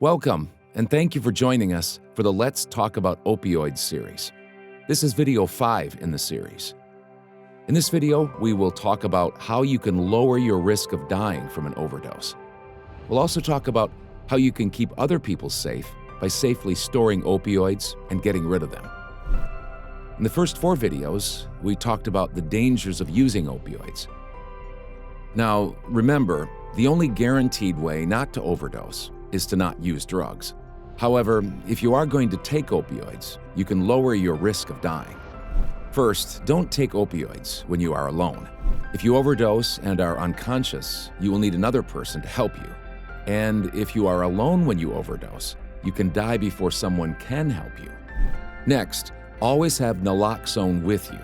Welcome, and thank you for joining us for the Let's Talk About Opioids series. This is video 5 in the series. In this video, we will talk about how you can lower your risk of dying from an overdose. We'll also talk about how you can keep other people safe by safely storing opioids and getting rid of them. In the first 4 videos, we talked about the dangers of using opioids. Now, remember, the only guaranteed way not to overdose is to not use drugs. However, if you are going to take opioids, you can lower your risk of dying. First, don't take opioids when you are alone. If you overdose and are unconscious, you will need another person to help you. And if you are alone when you overdose, you can die before someone can help you. Next, always have naloxone with you.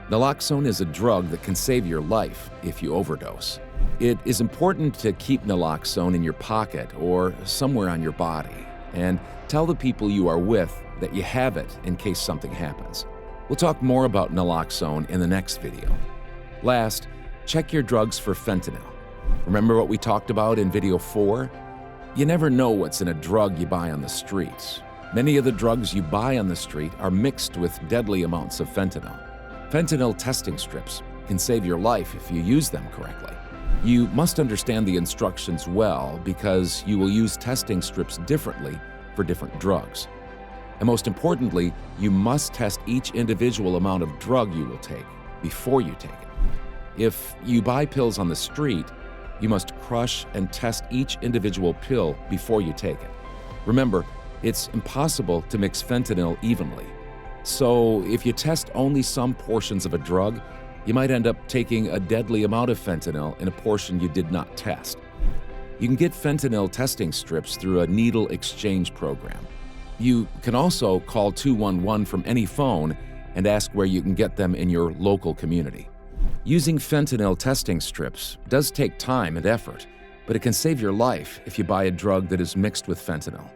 Naloxone is a drug that can save your life if you overdose. It is important to keep naloxone in your pocket or somewhere on your body, and tell the people you are with that you have it in case something happens. We'll talk more about naloxone in the next video. Last, check your drugs for fentanyl. Remember what we talked about in video 4? You never know what's in a drug you buy on the street. Many of the drugs you buy on the street are mixed with deadly amounts of fentanyl. Fentanyl testing strips can save your life if you use them correctly. You must understand the instructions well because you will use testing strips differently for different drugs. And most importantly, you must test each individual amount of drug you will take before you take it. If you buy pills on the street, you must crush and test each individual pill before you take it. Remember, it's impossible to mix fentanyl evenly. So if you test only some portions of a drug, you might end up taking a deadly amount of fentanyl in a portion you did not test. You can get fentanyl testing strips through a needle exchange program. You can also call 211 from any phone and ask where you can get them in your local community. Using fentanyl testing strips does take time and effort, but it can save your life if you buy a drug that is mixed with fentanyl.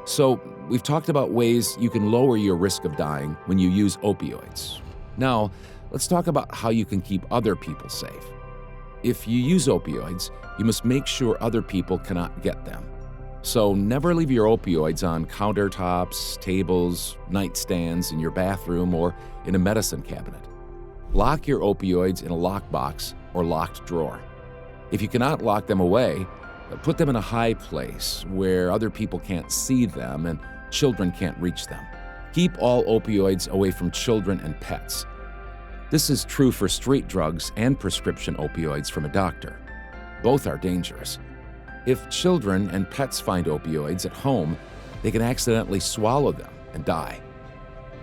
So, we've talked about ways you can lower your risk of dying when you use opioids. Now, let's talk about how you can keep other people safe. If you use opioids, you must make sure other people cannot get them. So never leave your opioids on countertops, tables, nightstands, in your bathroom, or in a medicine cabinet. Lock your opioids in a lockbox or locked drawer. If you cannot lock them away, put them in a high place where other people can't see them and children can't reach them. Keep all opioids away from children and pets. This is true for street drugs and prescription opioids from a doctor. Both are dangerous. If children and pets find opioids at home, they can accidentally swallow them and die.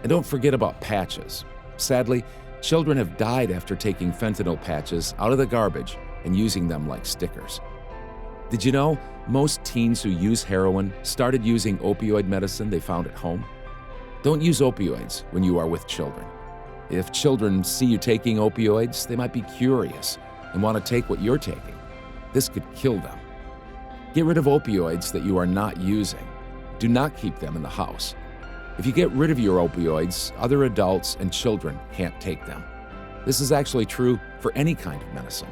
And don't forget about patches. Sadly, children have died after taking fentanyl patches out of the garbage and using them like stickers. Did you know most teens who use heroin started using opioid medicine they found at home? Don't use opioids when you are with children. If children see you taking opioids, they might be curious and want to take what you're taking. This could kill them. Get rid of opioids that you are not using. Do not keep them in the house. If you get rid of your opioids, other adults and children can't take them. This is actually true for any kind of medicine.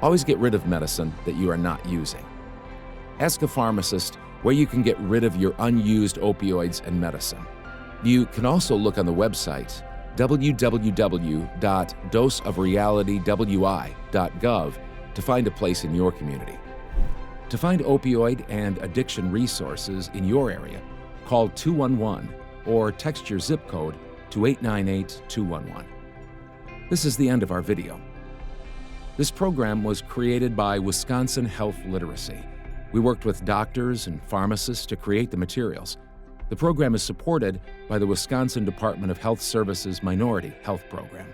Always get rid of medicine that you are not using. Ask a pharmacist where you can get rid of your unused opioids and medicine. You can also look on the website www.doseofrealitywi.gov to find a place in your community. To find opioid and addiction resources in your area, call 211 or text your zip code to 898-211. This is the end of our video. This program was created by Wisconsin Health Literacy. We worked with doctors and pharmacists to create the materials. The program is supported by the Wisconsin Department of Health Services Minority Health Program.